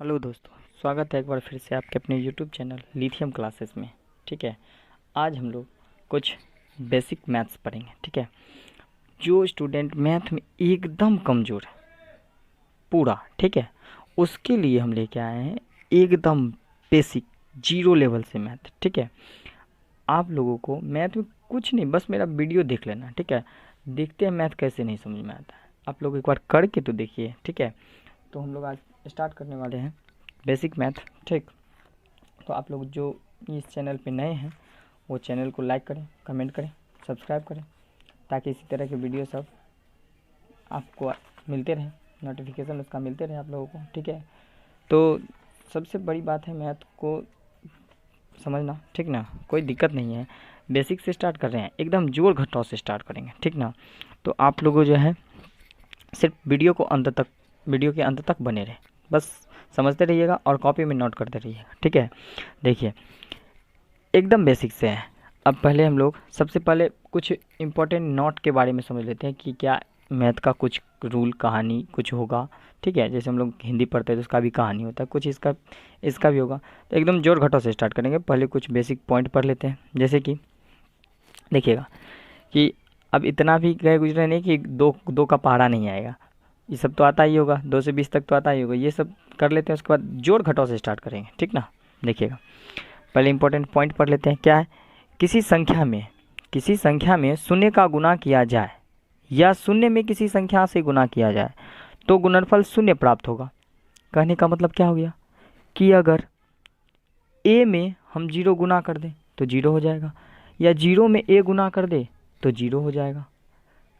Hello दोस्तों, स्वागत है एक बार फिर से आपके अपने यूट्यूब चैनल लिथियम क्लासेस में। ठीक है, आज हम लोग कुछ बेसिक मैथ्स पढ़ेंगे। ठीक है, जो स्टूडेंट मैथ में एकदम कमज़ोर है पूरा, ठीक है, उसके लिए हम लेके आए हैं एकदम बेसिक जीरो लेवल से मैथ। ठीक है, आप लोगों को मैथ में कुछ नहीं, बस मेरा वीडियो देख लेना। ठीक है, देखते हैं मैथ कैसे नहीं समझ में आता है। आप लोग एक बार करके तो देखिए। ठीक है, तो हम लोग आज स्टार्ट करने वाले हैं बेसिक मैथ। ठीक, तो आप लोग जो इस चैनल पे नए हैं वो चैनल को लाइक करें, कमेंट करें, सब्सक्राइब करें, ताकि इसी तरह के वीडियो सब आपको मिलते रहें, नोटिफिकेशन उसका मिलते रहे आप लोगों को। ठीक है, तो सबसे बड़ी बात है मैथ को समझना। ठीक ना, कोई दिक्कत नहीं है, बेसिक से स्टार्ट कर रहे हैं, एकदम जोड़ घटाव से स्टार्ट करेंगे। ठीक ना, तो आप लोगों जो है सिर्फ वीडियो के अंत तक बने रहे, बस समझते रहिएगा और कॉपी में नोट करते रहिएगा। ठीक है, देखिए एकदम बेसिक से है। अब पहले हम लोग सबसे पहले कुछ इम्पोर्टेंट नोट के बारे में समझ लेते हैं कि क्या मैथ का कुछ रूल कहानी कुछ होगा। ठीक है, जैसे हम लोग हिंदी पढ़ते हैं तो उसका भी कहानी होता है, कुछ इसका भी होगा। तो एकदम जोड़ घटाव से स्टार्ट करेंगे। पहले कुछ बेसिक पॉइंट पढ़ लेते हैं, जैसे कि देखिएगा कि अब इतना भी गए गुजरे नहीं कि दो दो का पहाड़ा नहीं आएगा, ये सब तो आता ही होगा, 2 से 20 तक तो आता ही होगा, ये सब कर लेते हैं। उसके बाद जोड़ घटाव से स्टार्ट करेंगे। ठीक ना, देखिएगा पहले इंपॉर्टेंट पॉइंट पढ़ लेते हैं। क्या है, किसी संख्या में शून्य का गुणा किया जाए या शून्य में किसी संख्या से गुणा किया जाए तो गुणनफल शून्य प्राप्त होगा। कहने का मतलब क्या हो गया कि अगर ए में हम 0 गुना कर दें तो 0 हो जाएगा, या 0 में ए गुना कर दे तो 0 हो जाएगा।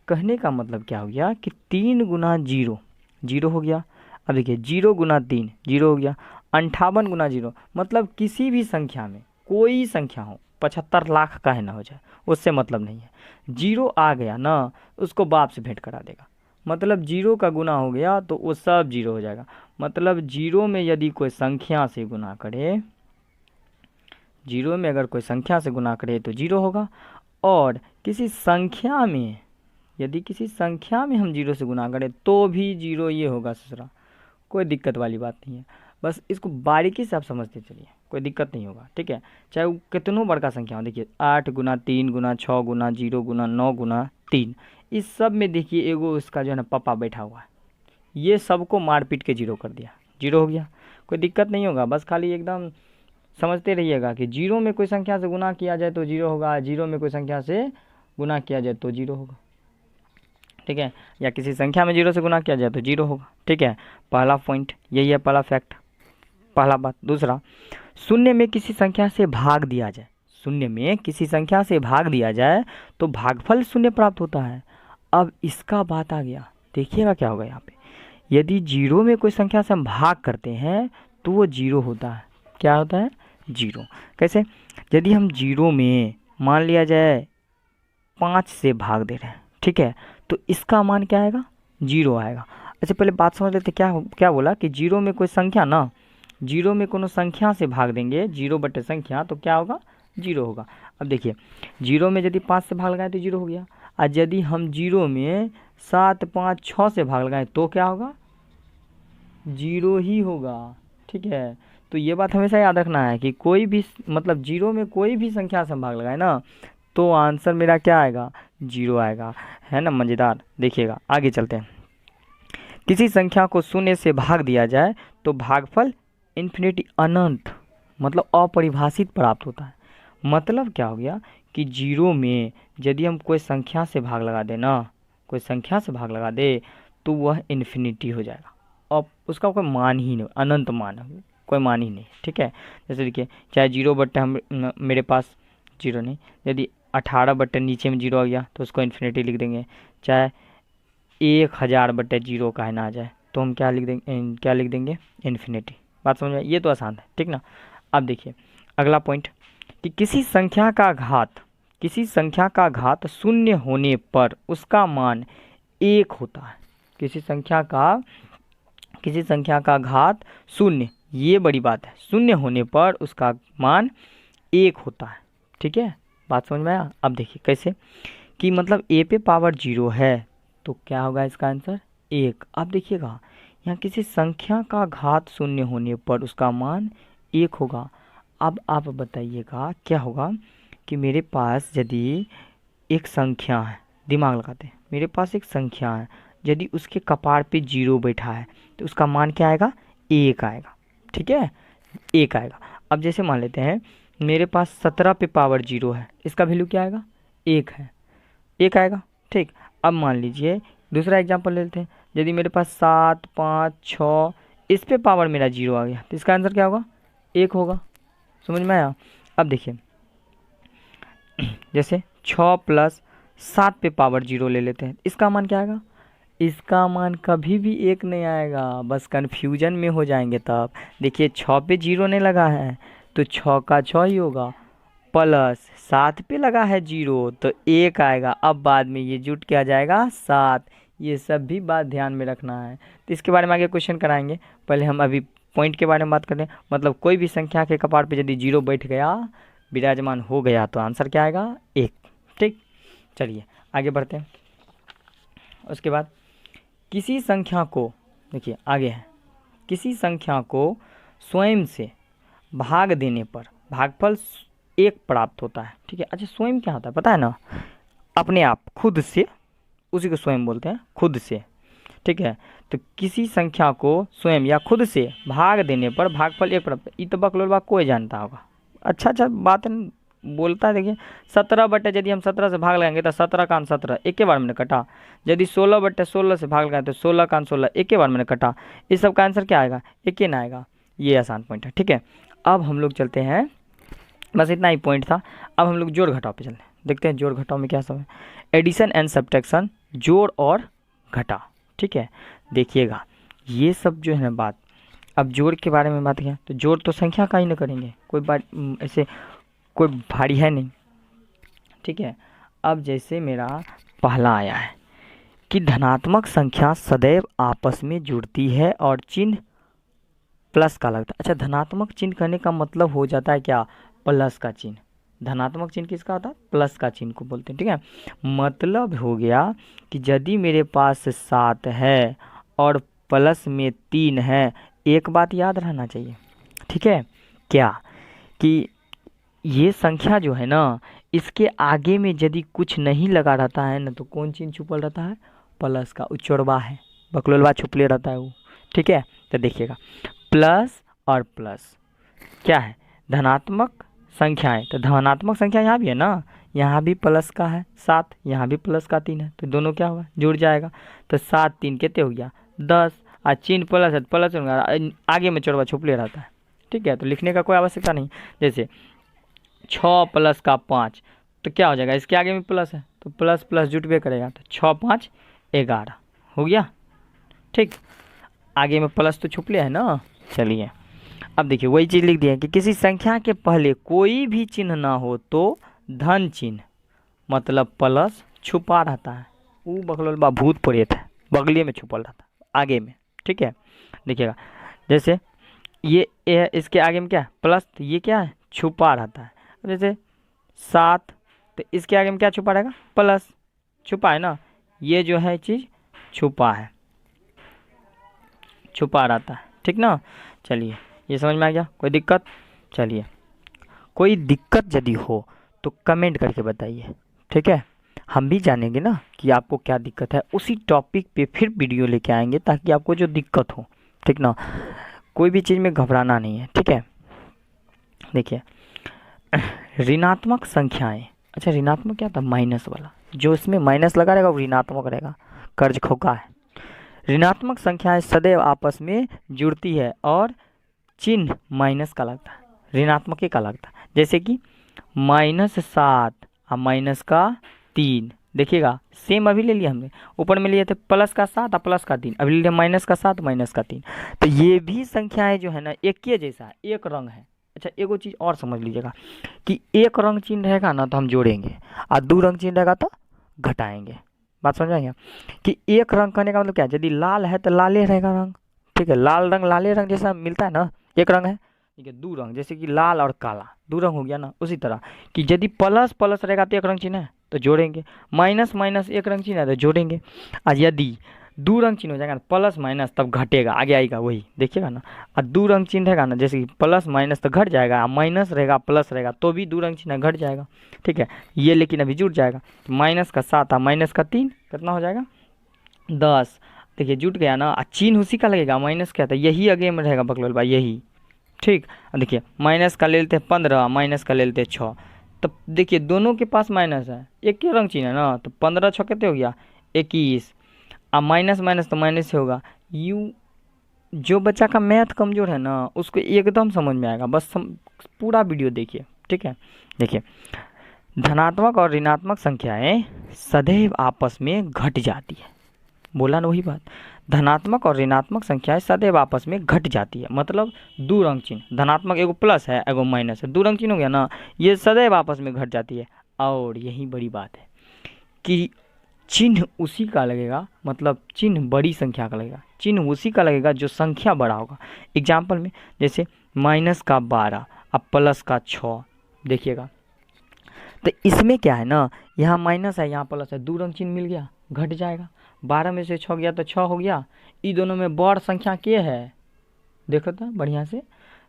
कहने का मतलब क्या हो गया कि 3 गुना 0 0 हो गया। अब देखिए 0 गुना 3 0 हो गया, 58 गुना 0 मतलब किसी भी संख्या में कोई संख्या हो, 75 लाख का है ना हो जाए, उससे मतलब नहीं है। 0 आ गया ना, उसको बाप से भेंट करा देगा। मतलब 0 का गुना हो गया तो वो सब 0 हो जाएगा। मतलब 0 में यदि कोई संख्या से गुना करे, 0 में अगर कोई संख्या से गुना करे तो 0 होगा, और किसी संख्या में यदि किसी संख्या में हम 0 से गुना करें तो भी 0 ये होगा ससुरा। कोई दिक्कत वाली बात नहीं है, बस इसको बारीकी से आप समझते चलिए, कोई दिक्कत नहीं होगा। ठीक है, चाहे वो कितनों बड़का संख्या हो। देखिए 8 गुना 3 गुना 6 गुना 0 गुना 9 गुना 3, इस सब में देखिए एगो उसका जो है ना पापा बैठा हुआ है, ये सबको मार पीट के 0 कर दिया, 0 हो गया। कोई दिक्कत नहीं होगा, बस खाली एकदम समझते रहिएगा कि 0 में कोई संख्या से गुना किया जाए तो 0 होगा, 0 में कोई संख्या से गुना किया जाए तो 0 होगा। ठीक है, या किसी संख्या में 0 से गुना किया जाए तो 0 होगा। ठीक है, पहला पॉइंट यही है, पहला फैक्ट, पहला बात। दूसरा, शून्य में किसी संख्या से भाग दिया जाए, शून्य में किसी संख्या से भाग दिया जाए तो भागफल शून्य प्राप्त होता है। अब इसका बात आ गया, देखिएगा क्या होगा यहाँ पे। यदि 0 में कोई संख्या से हम भाग करते हैं तो वो 0 होता है। क्या होता है? 0। कैसे? यदि हम 0 में मान लिया जाए 5 से भाग दे रहे हैं, ठीक है, तो इसका मान क्या आएगा? 0 आएगा। अच्छा पहले बात समझ लेते, क्या क्या बोला कि 0 में कोई संख्या ना, 0 में कोनो संख्या से भाग देंगे, 0 बटे संख्या, तो क्या होगा? 0 होगा। अब देखिए 0 में यदि 5 से भाग लगाए तो 0 हो गया, और यदि हम 0 में 7 5 6 से भाग लगाएं तो क्या होगा? 0 ही होगा। ठीक है, तो ये बात हमेशा याद रखना है कि कोई भी मतलब 0 में कोई भी संख्या से हम भाग लगाए ना तो आंसर मेरा क्या आएगा? 0 आएगा। है ना मज़ेदार? देखिएगा आगे चलते हैं। किसी संख्या को शून्य से भाग दिया जाए तो भागफल इन्फिनिटी अनंत मतलब अपरिभाषित प्राप्त होता है। मतलब क्या हो गया कि 0 में यदि हम कोई संख्या से भाग लगा दे ना, कोई संख्या से भाग लगा दे तो वह इन्फिनिटी हो जाएगा, अब उसका कोई मान ही नहीं, अनंत मान है, कोई मान ही नहीं। ठीक है, जैसे देखिए चाहे 0 बट्टे हम मेरे पास 0 नहीं, यदि 18 बट्टे नीचे में 0 आ गया तो उसको इन्फिनिटी लिख देंगे। चाहे 1000 बट्टे 0 का है ना आ जाए तो हम क्या लिख देंगे? इन्फिनिटी। बात समझ में? ये तो आसान है। ठीक ना, अब देखिए अगला पॉइंट कि किसी संख्या का घात शून्य होने पर उसका मान 1 होता है। किसी संख्या का घात शून्य, ये बड़ी बात है, शून्य होने पर उसका मान 1 होता है। ठीक है, बात समझ में आया? अब देखिए कैसे कि मतलब a पे पावर 0 है तो क्या होगा इसका आंसर? 1। अब देखिएगा यहाँ किसी संख्या का घात शून्य होने पर उसका मान 1 होगा। अब आप बताइएगा क्या होगा कि मेरे पास यदि एक संख्या है, दिमाग लगाते हैं, मेरे पास एक संख्या है, यदि उसके कपार पे 0 बैठा है तो उसका मान क्या आएगा? 1 आएगा। ठीक है, 1 आएगा। अब जैसे मान लेते हैं मेरे पास 17 पे पावर 0 है, इसका वैल्यू क्या आएगा? 1 है, 1 आएगा। ठीक, अब मान लीजिए दूसरा एग्जांपल ले लेते हैं, यदि मेरे पास 7, 5, 6 इस पे पावर मेरा 0 आ गया तो इसका आंसर क्या होगा? 1 होगा। समझ में आया? अब देखिए जैसे 6 प्लस 7 पे पावर 0 ले लेते हैं, इसका मान क्या आएगा? इसका मान कभी भी 1 नहीं आएगा, बस कन्फ्यूजन में हो जाएंगे तब। देखिए 6 पे 0 नहीं लगा है तो 6 का 6 ही होगा, प्लस 7 पे लगा है 0 तो 1 आएगा। अब बाद में ये जुट के आ जाएगा 7। ये सब भी बात ध्यान में रखना है। तो इसके बारे में आगे क्वेश्चन कराएंगे, पहले हम अभी पॉइंट के बारे में बात करते हैं। मतलब कोई भी संख्या के कपार पे यदि 0 बैठ गया, विराजमान हो गया, तो आंसर क्या आएगा? 1। ठीक, चलिए आगे बढ़ते हैं। उसके बाद किसी संख्या को, देखिए आगे है, किसी संख्या को स्वयं से भाग देने पर भागफल 1 प्राप्त होता है। ठीक है, अच्छा स्वयं क्या होता है पता है ना? अपने आप, खुद से, उसी को स्वयं बोलते हैं, खुद से। ठीक है, तो किसी संख्या को स्वयं या खुद से भाग देने पर भागफल 1 प्राप्त, ये तो बकलोलबा कोई जानता होगा। अच्छा बात बोलता है। देखिए 17 बटे यदि हम 17 से भाग लगाएंगे तो 17 का 17 एक के बार में कटा। यदि 16 बटे 16 से भाग लगाएंगे तो 16 का 16 एक के बार में कटा। इस सब का आंसर क्या आएगा? 1 ना आएगा। ये आसान पॉइंट है। ठीक है, अब हम लोग चलते हैं, बस इतना ही पॉइंट था। अब हम लोग जोड़ घटाव पे चलते हैं, देखते हैं जोड़ घटाव में क्या सब है। एडिशन एंड सब्ट्रैक्शन, जोड़ और घटा। ठीक है, देखिएगा ये सब जो है ना बात, अब जोड़ के बारे में बात किया तो जोड़ तो संख्या का ही ना करेंगे, कोई बात ऐसे कोई भारी है नहीं। ठीक है, अब जैसे मेरा पहला आया है कि धनात्मक संख्या सदैव आपस में जुड़ती है और चिन्ह प्लस का लगता है। अच्छा, धनात्मक चिन्ह करने का मतलब हो जाता है क्या? प्लस का चिन्ह। धनात्मक चिन्ह किसका होता है? प्लस का चिन्ह को बोलते हैं। ठीक है, मतलब हो गया कि यदि मेरे पास 7 है और प्लस में 3 है, एक बात याद रहना चाहिए। ठीक है, क्या कि ये संख्या जो है ना, इसके आगे में यदि कुछ नहीं लगा रहता है ना तो कौन चिन्ह छुपल रहता है? प्लस का। उच्चौड़वा है, बकलोलवा छुपले रहता है वो। ठीक है, तो देखिएगा प्लस और प्लस क्या है? धनात्मक संख्याएं। तो धनात्मक संख्या यहाँ भी है ना, यहाँ भी प्लस का है 7, यहाँ भी प्लस का 3 है, तो दोनों क्या होगा? जुड़ जाएगा। तो 7 3 कितने हो गया? 10। और चिन्ह प्लस है, प्लस आगे में चौड़वा छुपले रहता है। ठीक है, तो लिखने का कोई आवश्यकता नहीं। जैसे 6 प्लस का 5 तो क्या हो जाएगा? इसके आगे में प्लस है तो प्लस प्लस जुटबे करेगा, तो 6 5 11 हो गया। ठीक, आगे में प्लस तो छुपले है ना। चलिए अब देखिए वही चीज़ लिख दिया कि किसी संख्या के पहले कोई भी चिन्ह ना हो तो धन चिन्ह, मतलब प्लस छुपा रहता है। वो बकलोलबा भूत प्रेत है, बगले में छुपल रहता है आगे में। ठीक है, देखिएगा जैसे ये इसके आगे में क्या है? प्लस, तो ये क्या है? छुपा रहता है। जैसे 7 तो इसके आगे में क्या छुपा रहेगा? प्लस, छुपा है ना। ये जो है चीज़ छुपा है, छुपा रहता है। ठीक ना, चलिए ये समझ में आ गया? कोई दिक्कत? चलिए कोई दिक्कत यदि हो तो कमेंट करके बताइए। ठीक है, हम भी जानेंगे ना कि आपको क्या दिक्कत है, उसी टॉपिक पे फिर वीडियो लेके आएंगे ताकि आपको जो दिक्कत हो। ठीक ना, कोई भी चीज़ में घबराना नहीं है। ठीक है, देखिए ऋणात्मक संख्याएं। अच्छा, ऋणात्मक क्या था? माइनस वाला, जो इसमें माइनस लगा रहेगा वो ऋणात्मक रहेगा, कर्ज खोका है। ऋणात्मक संख्याएं सदैव आपस में जुड़ती है और चिन्ह माइनस का लगता है, ऋणात्मक का लगता है। जैसे कि -7 और माइनस का 3, देखिएगा सेम अभी ले लिया हमने, ऊपर में लिए थे प्लस का 7 और प्लस का 3, अभी ले लिया माइनस का 7 माइनस का 3। तो ये भी संख्याएं जो है ना एक के जैसा है, एक रंग है। अच्छा, एगो चीज़ और समझ लीजिएगा कि एक रंग चिन्ह रहेगा ना तो हम जोड़ेंगे, और 2 रंग चिन्ह रहेगा तो घटाएंगे। बात समझ आएंगे कि एक रंग करने का मतलब क्या है? यदि लाल है तो लाले रहेगा रंग। ठीक है, लाल रंग लाले रंग जैसा मिलता है ना, एक रंग है। ठीक है, 2 रंग, जैसे कि लाल और काला 2 रंग हो गया ना। उसी तरह कि यदि प्लस प्लस रहेगा तो एक रंग चिन्ह है तो जोड़ेंगे, माइनस माइनस एक रंग चिन्ह है तो जोड़ेंगे। और यदि दो रंग चिन्ह हो जाएगा ना, प्लस माइनस तब घटेगा, आगे आएगा वही देखिएगा ना। और दो रंग चिन्ह रहेगा ना, जैसे कि प्लस माइनस तो घट जाएगा, माइनस रहेगा प्लस रहेगा तो भी दो रंग चिन्ह घट जाएगा, ठीक है। ये लेकिन अभी जुट जाएगा, तो माइनस का 7 और माइनस का 3 कितना हो जाएगा 10। देखिए जुट गया ना, चिन्ह उसी का लगेगा, माइनस क्या था यही आगे में रहेगा बकलोल भाई यही, ठीक। देखिए माइनस का ले लेते हैं 15, माइनस का ले लेते हैं 6, तो देखिए दोनों के पास माइनस है, एक के रंग चिन्ह है ना, तो 15 6 कितने हो गया 21, अब माइनस माइनस तो माइनस से होगा। यू जो बच्चा का मैथ कमज़ोर है ना उसको एकदम समझ में आएगा, बस पूरा वीडियो देखिए, ठीक है। देखिए धनात्मक और ऋणात्मक संख्याएं सदैव आपस में घट जाती है, बोला ना वही बात, धनात्मक और ऋणात्मक संख्याएं सदैव आपस में घट जाती है, मतलब दो रंग चिन्ह, धनात्मक एगो प्लस है एगो माइनस है, दो रंग चिन्ह हो गया ना, ये सदैव आपस में घट जाती है। और यही बड़ी बात है कि चिन्ह उसी का लगेगा, मतलब चिन्ह बड़ी संख्या का लगेगा, चिन्ह उसी का लगेगा जो संख्या बड़ा होगा। एग्जाम्पल में जैसे माइनस का 12 अब प्लस का 6, देखिएगा तो इसमें क्या है ना, यहाँ माइनस है यहाँ प्लस है, दो रंग चिन्ह मिल गया घट जाएगा, 12 में से 6 गया तो 6 हो गया। ये दोनों में बड़ संख्या के है, देखो तो बढ़िया से,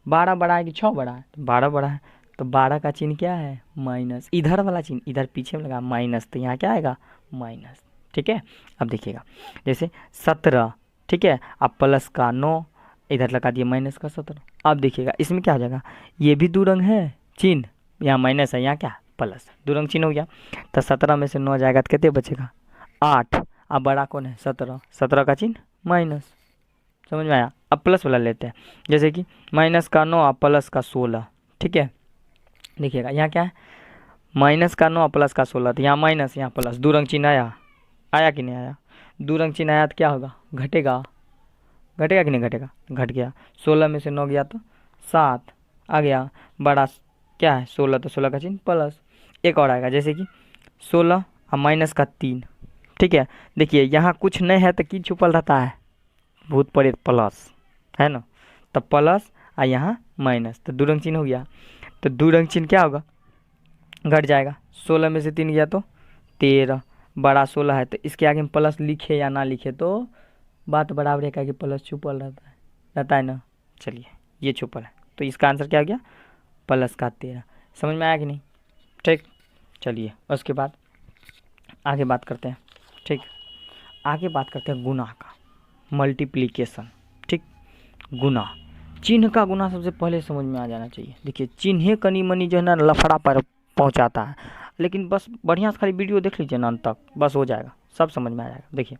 12 बड़ा है कि 6 बड़ा है, तो 12 बड़ा है, तो 12 का चिन्ह क्या है माइनस, इधर वाला चिन्ह इधर पीछे में लगा माइनस, तो यहाँ क्या आएगा माइनस, ठीक है। अब देखिएगा जैसे 17, ठीक है, अब प्लस का 9 इधर लगा दिए माइनस का 17, अब देखिएगा इसमें क्या हो जाएगा, ये भी दो रंग है चिन्ह, यहाँ माइनस है यहाँ क्या प्लस, दो रंग चिन्ह हो गया, तो 17 में से 9 जाएगा तो कितने बचेगा 8, अब बड़ा कौन है 17, 17 का चिन्ह माइनस, समझ में आया। अब प्लस वाला लेते हैं, जैसे कि माइनस का 9 और प्लस का 16, ठीक है। देखिएगा यहाँ क्या है माइनस का 9 प्लस का 16, तो यहाँ माइनस यहाँ प्लस, दो रंग चिन्ह आया, आया कि नहीं आया, दो रंग चिन्ह आया तो क्या होगा घटेगा, घटेगा कि नहीं घटेगा, घट गया। 16 में से 9 गया तो 7 आ गया, बड़ा क्या है 16, तो 16 का चिन्ह प्लस। एक और आएगा जैसे कि 16 और माइनस का 3, ठीक है। देखिए यहाँ कुछ नहीं है तो की छुपल रहता है, भूत प्रेत प्लस है ना, तो प्लस और यहाँ माइनस, तो दो रंग चिन्ह हो गया, तो दो रंग चिन्ह क्या होगा घट जाएगा। 16 में से 3 गया तो 13, बड़ा 16 है तो इसके आगे में प्लस लिखे या ना लिखे तो बात बराबर है, कि प्लस छुपल रहता है ना, चलिए ये छुपल है, तो इसका आंसर क्या हो गया प्लस का 13, समझ में आया कि नहीं, ठीक। चलिए उसके बाद आगे बात करते हैं, ठीक, आगे बात करते हैं गुना का, मल्टीप्लिकेशन, ठीक। गुना, चिन्ह का गुना सबसे पहले समझ में आ जाना चाहिए। देखिए चिन्ह कनी मनी जो है ना लफड़ा पर पहुंचाता है, लेकिन बस बढ़िया से खाली वीडियो देख लीजिए ना अंत तक, बस हो जाएगा, सब समझ में आ जाएगा। देखिए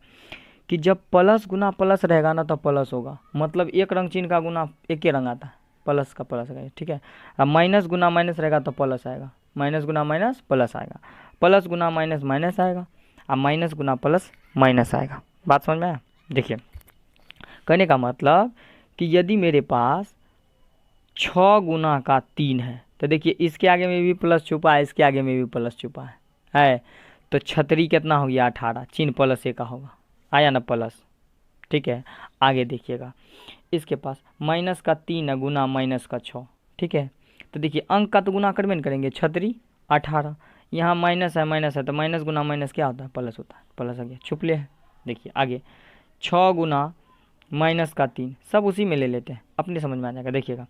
कि जब प्लस गुना प्लस रहेगा ना तो प्लस होगा, मतलब एक रंग चिन्ह का गुना एक ही रंग आता है, प्लस का प्लस आएगा, ठीक है। अब माइनस गुना माइनस रहेगा तो प्लस आएगा, माइनस गुना माइनस प्लस आएगा, प्लस गुना माइनस माइनस आएगा, अब माइनस गुना प्लस माइनस आएगा, बात समझ में आया। देखिए कहने का मतलब कि यदि मेरे पास 6 गुना का 3 है, तो देखिए इसके आगे में भी प्लस छुपा है, इसके आगे में भी प्लस छुपा है, तो छतरी कितना हो गया 18, चिन्ह प्लस ए का होगा, आया ना प्लस, ठीक है। आगे देखिएगा इसके पास माइनस का 3 गुना माइनस का 6, ठीक है, तो देखिए अंक का तो गुना करबे न करेंगे, छतरी 18, यहाँ माइनस है तो माइनस गुना माइनस क्या होता है प्लस होता है, प्लस आ गया छुपले है। देखिए आगे 6 गुना माइनस का 3, सब उसी में ले लेते हैं, अपने समझ में आ जाएगा। देखिएगा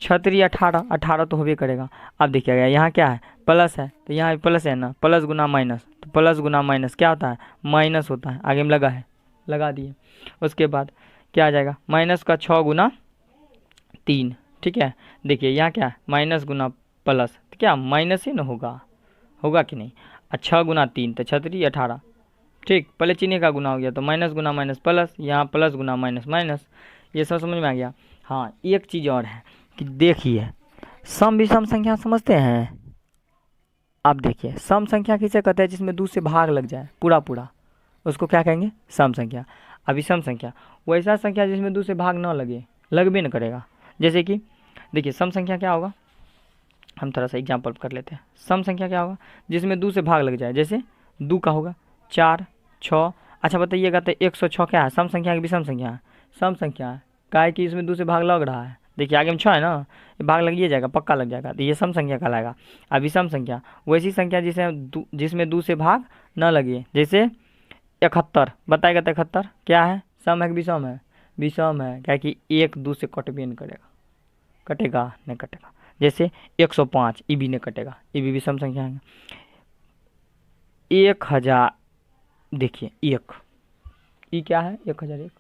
छतरी 18, 18 तो होबे करेगा। अब देखिएगा यहाँ क्या है प्लस है, तो यहाँ भी प्लस है ना, प्लस गुना माइनस, तो प्लस गुना माइनस क्या होता है माइनस होता है, आगे में लगा है लगा दिए। उसके बाद क्या आ जाएगा माइनस का 6 गुना 3, ठीक है। देखिए यहाँ क्या है माइनस गुना प्लस, तो क्या माइनस ही ना होगा, होगा कि नहीं, 6 गुना 3 तो छतरी 18, ठीक। पहले चिन्ह का गुना हो गया तो माइनस गुना माइनस प्लस, यहाँ प्लस गुना माइनस माइनस, ये सब समझ में आ गया। हाँ एक चीज़ और है कि देखिए सम विषम संख्या समझते हैं, अब देखिए सम संख्या किसे कहते हैं, जिसमें 2 से भाग लग जाए पूरा पूरा, उसको क्या कहेंगे सम संख्या। अब विषम संख्या वैसा संख्या जिसमें 2 से भाग न लगे, लगबे न करेगा, जैसे कि देखिए सम संख्या क्या होगा, हम थोड़ा सा एग्जाम्पल कर लेते हैं। सम संख्या क्या होगा जिसमें 2 से भाग लग जाए, जैसे 2 का होगा 4 6, अच्छा बताइएगा तो 106 क्या है सम संख्या की विषम संख्या है, सम संख्या है, काहे कि इसमें 2 से भाग लग रहा है, देखिए आगे में 6 है ना, ये भाग लग जाएगा पक्का लग जाएगा, तो ये सम संख्या कहलाएगा। अब विषम संख्या वैसी संख्या जिसमें 2 से भाग न लगे, जैसे 71 बताएगा तो 71 क्या है, सम है कि विषम है, विषम है, क्या कि 1 2 से कट भी नहीं करेगा, कटेगा नहीं कटेगा। जैसे 105 ये भी नहीं कटेगा, ये भी विषम संख्या है। 1000 देखिए 1 ये क्या है 1001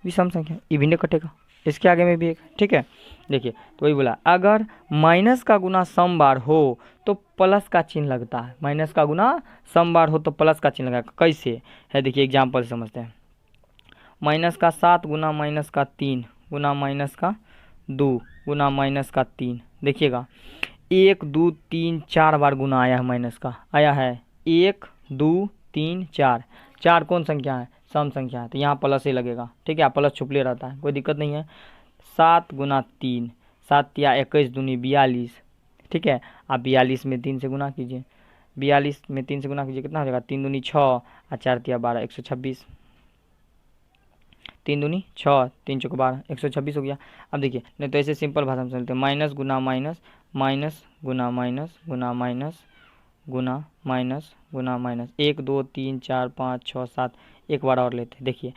विषम संख्या, ये भी नहीं कटेगा, इसके आगे में भी एक, ठीक है। देखिए तो वही बोला अगर माइनस का गुना सम बार हो तो प्लस का चिन्ह लगता है, माइनस का गुना सम बार हो तो प्लस का चिन्ह लगेगा। कैसे है देखिए एग्जाम्पल समझते हैं। माइनस का 7 गुना माइनस का 3 गुना माइनस का 2 गुना माइनस का 3, देखिएगा 1 2 3 4 बार गुना आया है, माइनस का आया है 1 2 3 4, 4 कौन संख्या है, सम संख्या है, तो यहाँ प्लस ही लगेगा, ठीक है, प्लस छुपले रहता है, कोई दिक्कत नहीं है। 7 गुना 3, 7 या 21 दूनी 42, ठीक है, आप 42 में 3 से गुना कीजिए, 42 में 3 से गुना कीजिए कितना हो जाएगा, 3 दूनी 6 और 4 तिया 12 126, 3 दूनी 6 3 चौक 12 126 हो गया। अब देखिए नहीं तो ऐसे सिंपल भाषा में चलते हैं, माइनस गुना माइनस, माइनस गुना माइनस गुना माइनस गुना माइनस गुना माइनस, 1 2 3 4 5 6 7, एक बार और लेते हैं। देखिए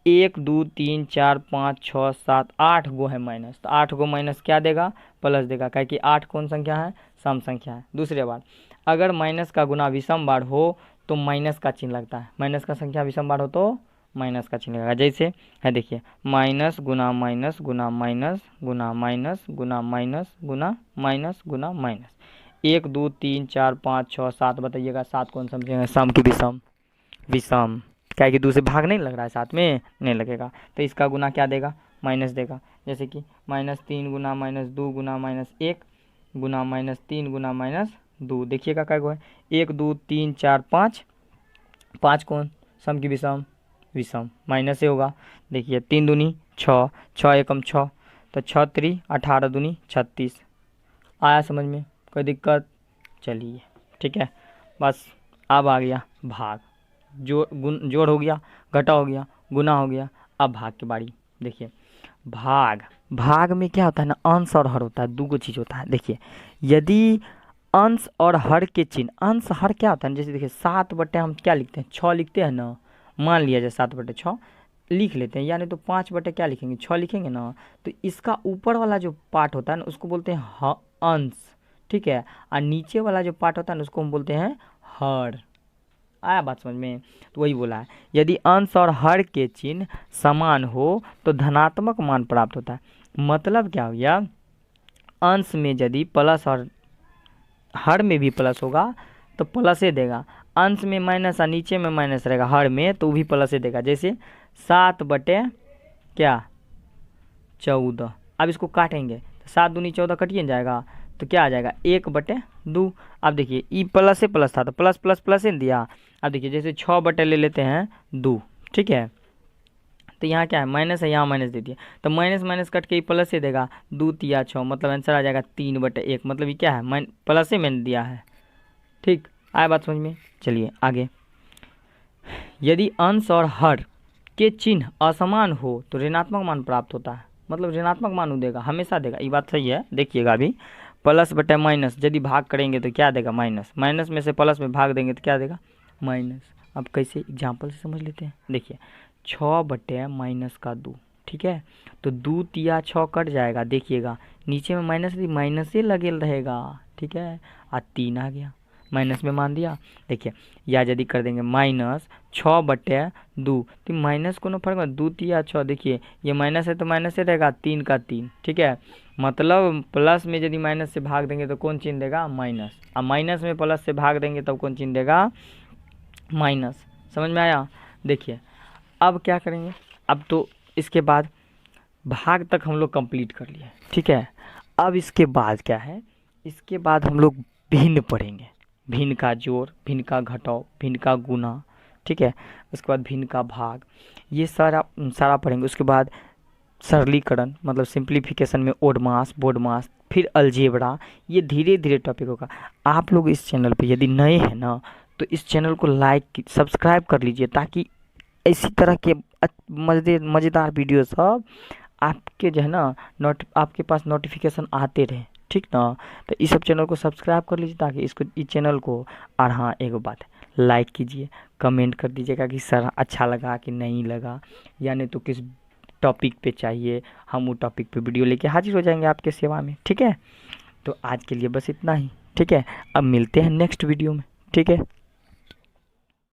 1 2 3 4 5 6 7 8 गो है माइनस, तो 8 गो माइनस क्या देगा, प्लस देगा, क्या कि 8 कौन संख्या है, सम संख्या है। दूसरी बात, अगर माइनस का गुना विषम बार हो तो माइनस का चिन्ह लगता है, माइनस का संख्या विषम बार हो तो माइनस का चिन्ह लगेगा। जैसे है देखिए माइनस गुना माइनस गुना माइनस गुना माइनस गुना माइनस गुना माइनस गुना माइनस, 1 2 3 4 5 6 7, बताइएगा 7 कौन समझेगा, सम की विषम, विषम, क्या कि दूसरे भाग नहीं लग रहा है, साथ में नहीं लगेगा, तो इसका गुना क्या देगा, माइनस देगा। जैसे कि -3 गुना -2 गुना -1 गुना -3 गुना -2, देखिएगा क्या है 1 2 3 4 5, 5 कौन सम की विषम, विषम, माइनस से होगा। देखिए 3 दूनी 6, 6 एकम 6, तो 6 3 18 दूनी 36, आया समझ में, कोई दिक्कत, चलिए ठीक है। बस अब आ गया भाग, जोड़ हो गया, घटा हो गया, गुना हो गया, अब भाग की बारी। देखिए भाग में क्या होता है ना, अंश और हर होता है, दो चीज़ होता है। देखिए यदि अंश और हर के चिन्ह, अंश हर क्या होता है, जैसे देखिए 7 बटे हम क्या लिखते हैं, 6 लिखते हैं ना, मान लिया जाए 7 बटे 6 लिख लेते हैं, यानी तो 5 बटे क्या लिखेंगे, 6 लिखेंगे ना, तो इसका ऊपर वाला जो पार्ट होता है ना उसको बोलते हैं अंश, ठीक है, और नीचे वाला जो पार्ट होता है ना उसको हम बोलते हैं हर। आया बात समझ में, तो वही बोला है, यदि अंश और हर के चिन्ह समान हो तो धनात्मक मान प्राप्त होता है। मतलब क्या हो गया, अंश में यदि प्लस और हर में भी प्लस होगा तो प्लस ही देगा, अंश में माइनस और नीचे में माइनस रहेगा हर में तो भी प्लस ही देगा। जैसे 7 बटे क्या 14, अब इसको काटेंगे तो 7 दूनी 14 कटिए जाएगा, तो क्या आ जाएगा 1 बटे 2। अब देखिए ई प्लस से प्लस था तो प्लस प्लस प्लस ही दिया। अब देखिए जैसे 6 बटे ले लेते हैं 2, ठीक है, तो यहाँ क्या है माइनस है, यहाँ माइनस दे दिया, तो माइनस माइनस कट के ही प्लस ही देगा, 2 तिया 6, मतलब आंसर आ जाएगा 3 बटे 1, मतलब ये क्या है प्लस ही मैंने दिया है। ठीक आया बात समझ में, चलिए आगे। यदि अंश और हर के चिन्ह असमान हो तो ऋणात्मक मान प्राप्त होता है, मतलब ऋणात्मक मान देगा, हमेशा देगा, ये बात सही है। देखिएगा अभी प्लस बटे माइनस यदि भाग करेंगे तो क्या देगा माइनस, माइनस में से प्लस में भाग देंगे तो क्या देगा माइनस। अब कैसे एग्जाम्पल से समझ लेते हैं। देखिए 6 बटे माइनस का 2, ठीक है, तो 2 तिया 6 कट जाएगा, देखिएगा नीचे में माइनस ही लगे रहेगा, ठीक है, और 3 आ गया, माइनस में मान दिया। देखिए या यदि कर देंगे -6 बटे 2, तो माइनस को ना फर्क 2 तिया 6, देखिए ये माइनस है तो माइनस ही रहेगा, 3 का 3, ठीक है, मतलब प्लस में यदि माइनस से भाग देंगे तो कौन चिन्ह देगा माइनस, और माइनस में प्लस से भाग देंगे तब कौन चिन्ह देगा माइनस। समझ में आया। देखिए अब क्या करेंगे, अब तो इसके बाद भाग तक हम लोग कंप्लीट कर लिए, ठीक है, अब इसके बाद क्या है, इसके बाद हम लोग भिन्न पढ़ेंगे, भिन्न का जोड़, भिन्न का घटाव, भिन्न का गुना, ठीक है, उसके बाद भिन्न का भाग, ये सारा पढ़ेंगे। उसके बाद सरलीकरण मतलब सिंप्लीफिकेशन में ओड मास, बोर्ड मास, फिर अलजेब्रा, ये धीरे धीरे टॉपिक होगा। आप लोग इस चैनल पे यदि नए हैं ना तो इस चैनल को लाइक सब्सक्राइब कर लीजिए, ताकि इसी तरह के मज़ेदार वीडियो सब आपके जो है ना आपके पास नोटिफिकेशन आते रहे, ठीक ना। तो इस सब चैनल को सब्सक्राइब कर लीजिए ताकि इसको इस चैनल को, और हाँ एक बात है, लाइक कीजिए, कमेंट कर दीजिएगा कि सर अच्छा लगा कि नहीं लगा, या नहीं तो किस टॉपिक पे चाहिए, हम वो टॉपिक पे वीडियो लेके हाजिर हो जाएंगे आपके सेवा में, ठीक है। तो आज के लिए बस इतना ही, ठीक है। अब मिलते हैं नेक्स्ट वीडियो में, ठीक है।